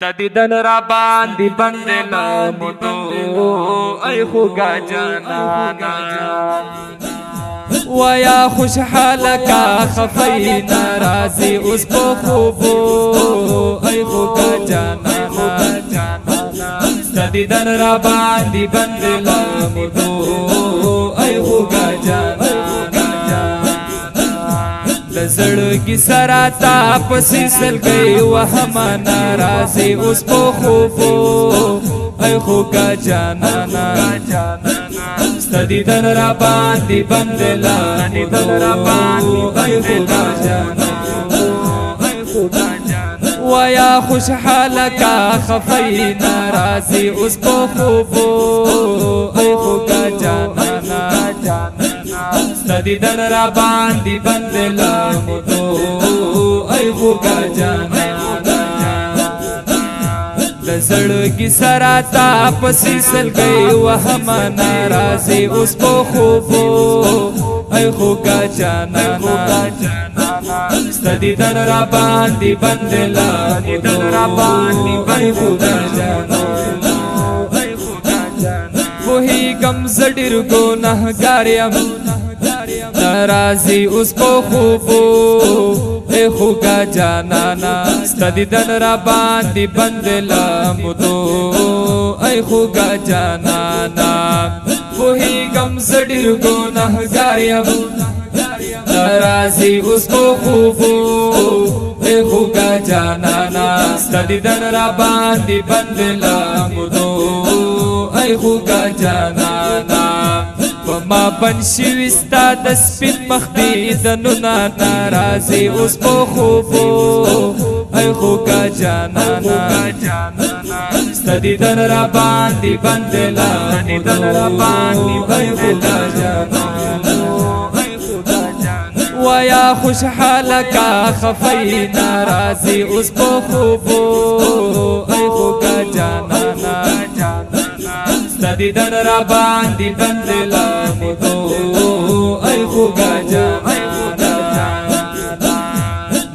تدیدن را باندې بند لامدو ای خوگا جانانا ویا خوشحال کا خفی ناراضی اس پو خوبو ای خوگا جانانا تدیدن را باندې بند لامدو ای خوگا جانانا زړګي سراتا پسې سلګي وهم ناراضي اوس په خوبو اي خوګه جانانا ستدي دن را باندې بندلا ني دن را باندې اي خوګه جانانا ويا خوشحال کا خفي ناراضي اوس په خوبو اي خوګه جانانا ستدی دن را باندې بندلا مدو ای خوګا جانانا د زړګي سراتا پسې سلګي وهم ناراضي اوس په خوبو ای خوګا جانانا ستدی دن را باندې بندلا مدو ای خوګا جانانا وہی غم زړر ګناهګاریم ناراضی اس کو خوبو اے خوگا جانانا ستدی دن را باندې بندلا مدو اے خوگا جانانا وہی غم زړر ګناهګاریم ناراضی اس کو خوبو اے خوگا جانانا ستدی دن را باندې بندلا مدو اے خوگا جانانا وما بنشي وستا د سپین مخدي دنونا ناراضي اوس په خوبو اي خوګه جانانا ستدي دن را باندې بندلا ني دن را باندې اي خوګه جانانا ويا خوشحال کا خفي ناراضي اوس په خوبو اي خوګه جانانا ستدی دن را باندې بندلا مدو ای خوګا جانانا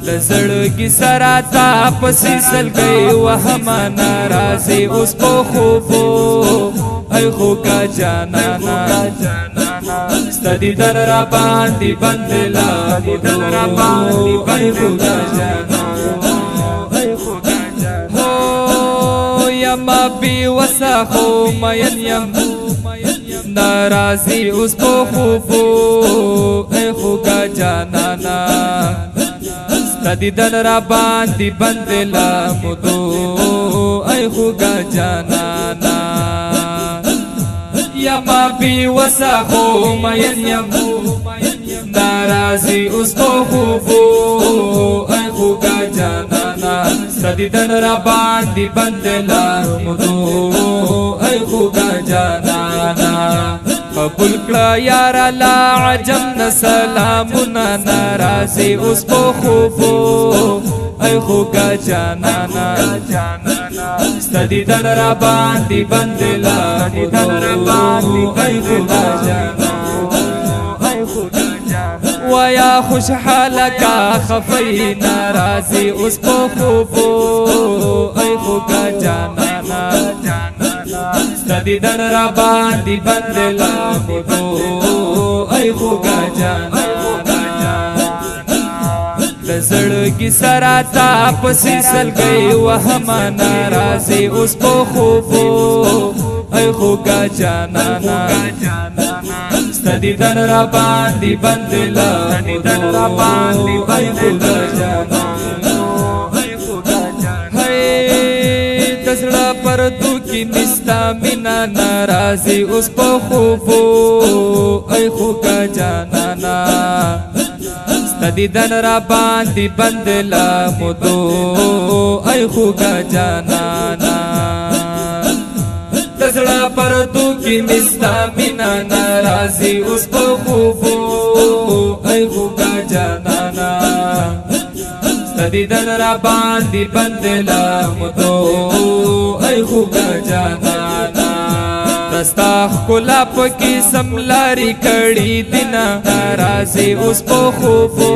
د زړګي سراتا پسې سلګي وهم ناراضي اوس په خوبو ای خوګا جانانا ستدی دن را باندې بندلا مدو ای خوګا جانانا ما بی وسا خو مین یم ناراضی اس په خوبو اے خوګا جانانا ستدی دن را باندې بندلا مدو اے خوګا جانانا یا ما بی وسا خو مین یم ناراضی اس په خوبو اے خوګا جانانا ستدی دن را باندې بندلا مدو ای خوګا جانانا قبول کړه یار لا عجم سلامنا ناراضي اوس په خوبو ای خوګا جانانا ستدی دن را باندې بندلا مدو ای خوګا جانانا ويا خوشحال کا خفي ناراضي اس په خوبو اي خوګا جانانا ستدي دن را باندې بندلا مدو اي خوګا جانانا د زړګي سراتا پسې سلګي وهم ناراضي اوس په خوبو اي خوګا جانانا ستدی دن را باندې بندلا ني دن را باندې اي خوګا جانانا هي دسړه پر تو کی نستا مینا ناراضي اوس په خوبو اي خوګا جانانا ستدی دن را باندې بندلا مدو اي خوګا جانانا دسړه پر تو کی نستا مینا ناراضي اوس په خوبو اي خوګا جانانا ستدی دن را باندې بندلا مدو اي خوګا جانانا دستا خلا پکې سملاري کړي دینا ناراضي اوس په خوبو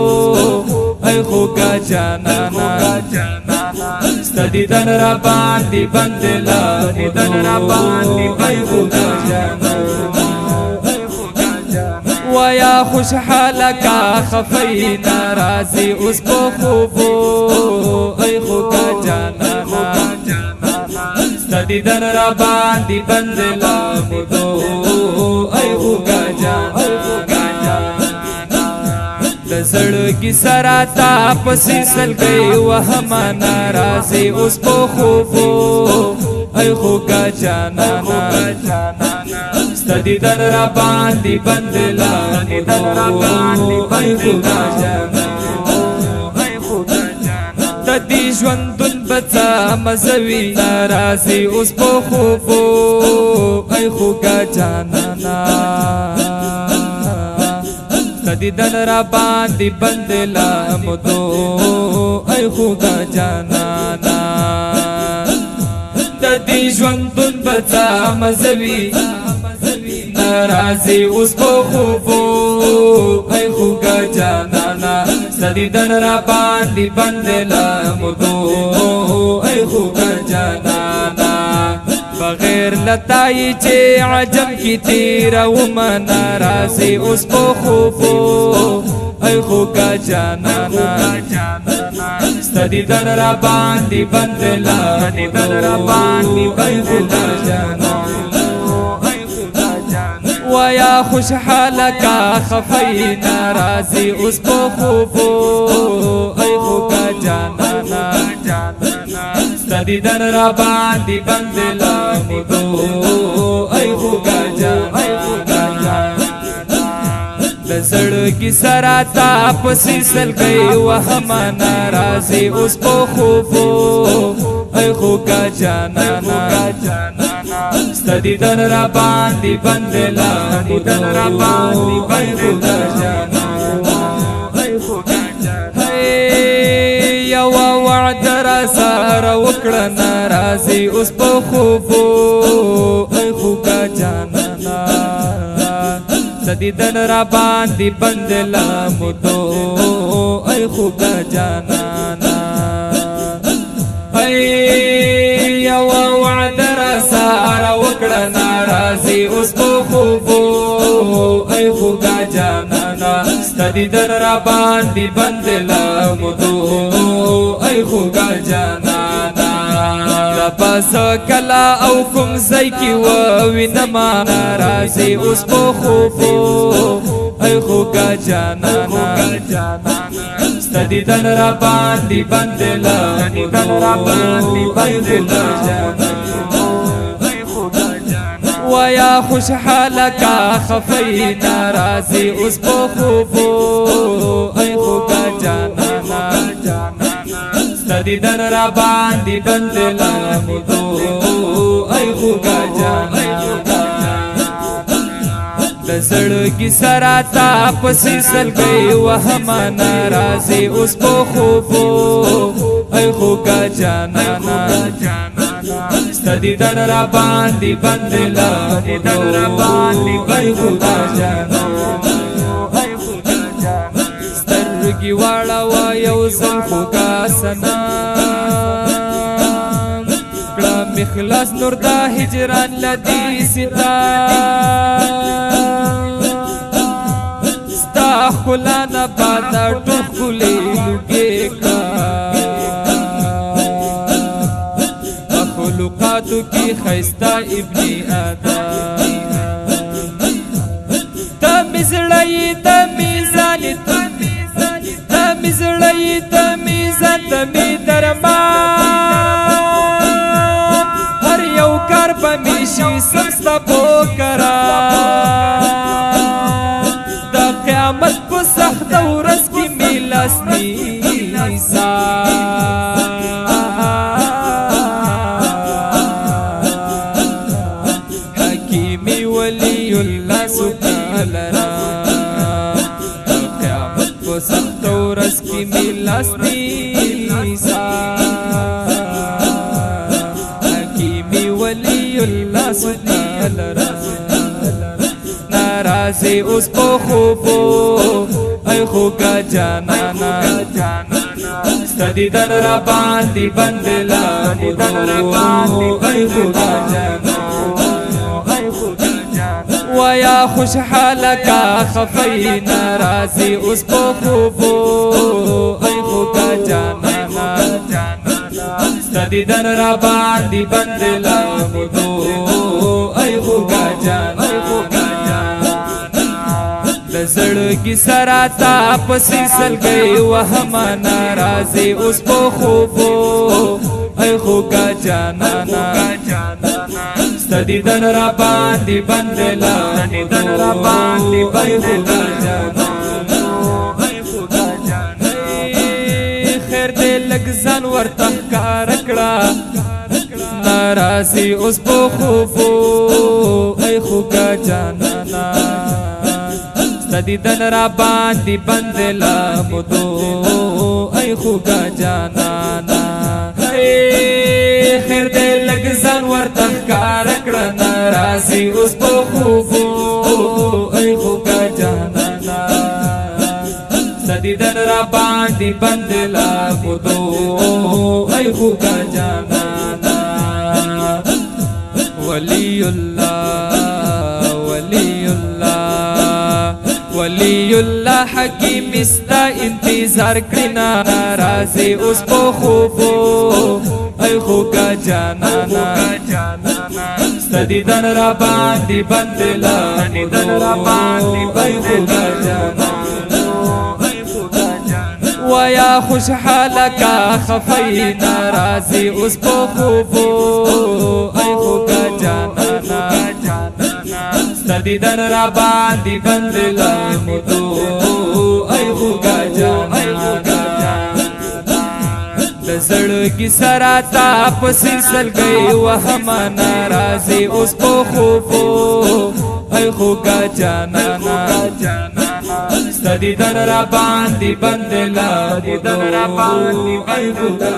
اي خوګا جانانا ستدیدن را باندې بند لامدو ای خدا جانا ویا خوشحال کا خفی ناراضی اس په خوبو ای خدا جانا ستدیدن را باندې بند لامدو ای خدا جانا زړګي سره تا پسې سلګي وهم ناراضي اوس په خوبو ای خوګه جانا ستدیدن را باندې بند لامدو ای خوګه جانا د دې ژوندون بچا مزوي ناراضي اوس په خوبو ای خوګه جانا ستدیدن را باندې بند لامدو ای خوګه جانانا د دې ژوندون بچا مزوي ناراضي اوس په خوبو ای خوګه جانانا ستدیدن را باندې بند لامدو ای خوګه جانانا بغیر لتای چې عجب کی تیر و مناراضي اوس په خوبو ای خوګه جانانا ستدیدن را باندې بند لامدو ای خوګه جانانا ویا خوشحال کا خفی ناراضي اوس په خوبو ای خوګه جانانا ستدیدن را باندې بند لامدو ای خوګه جانا د زړګي سره تا پسې سلګي وهم ناراضي اوس په خوبو ای خوګه جانانا ستدیدن را باندې بند لامدو ای خوګه جانا یوا وعد را سره وکړه ناراضي اوس په خوبو ای خوګه جانانا ستدیدن را باندې بند لامدو ای خوګه جانانا یوا وعد را سره وکړه ناراضي اوس په خوبو ای خوګه جانانا ستدیدن را باندې بند لامدو ای خوګه جانانا لپس کلا او کوم ځای کې و وینما ناراضي اوس په خوبو ای خوګه جانانا ستدیدن را باندې بند لامدو ای خوګه جانانا ویا خوشحال کا خفی ناراضي اوس په خوبو ای خوګه جانانا ستدیدن را باندې بند لامدو ای خوګه جانا د زړګي سره تا پسې سلګي وهم ناراضي اوس په خوبو ای خوګه جانانا ستدیدن را باندې بند لامدو ای خوګه جانا سترګي واړه یو ځل خوګه سنا کړه مخلاص نور د هجران لدی ستا ستا خلانا بادا ټوکلې لګې کا مخلوقاتو کی خیستا ابن آدم تمیزړی تمیزان تمیزړی تمیزان تمی درمان هر یو کار بمیشي سمستا پوکرا دا قیامت په سخت ورځ کې میلاس نیسا حکیمی ولی اللہ سبحانه قیامت په سخت ورځ کې میلاس نیسا حکیمی ولی اللہ سبحانه ناراضي اوس په خوبو ای خوګه جانانا ستدیدن را باندې بند لامو ای خدا جانا ویا خوشحال کا خفی ناراضی اس کو خوبو ای خدا جانا ستدیدن را باندې بند لامو ای خدا جانا زړګي سره تا پسې سلګي وهم ناراضي اوس په خوبو ای خوګه جانانا ستدیدن را باندې بندلا ستدیدن را باندې بندلا خیر دې لګ ځان ورته کار کړه ناراضي اوس په خوبو ای خوګه جانانا ستدیدن را باندې بند لامو ای خوګه جانانا خیر دې لګ ځان ورته ښکار کړه ناراضي اوس په خوبو ای خوګه جانانا ستدیدن را باندې بند لامو ای خوګه جانانا ولی الله ولی الله ولی الله حکیم استا انتظار کړنا ناراضي اوس په خوبو ای خوګه جانانا ستدیدن را باندې بندلا ستدیدن را باندې بندلا ویا خوشحال کا خفی ناراضي اوس په خوبو ای خوګه جانانا ستدیدن را باندې بندلا ای خوګه جانانا د زړګي سره تا پسې سلګي وهم ناراضي اوس په خوبو ای خوګه جانانا ستدیدن را باندې بندلا ای خوګه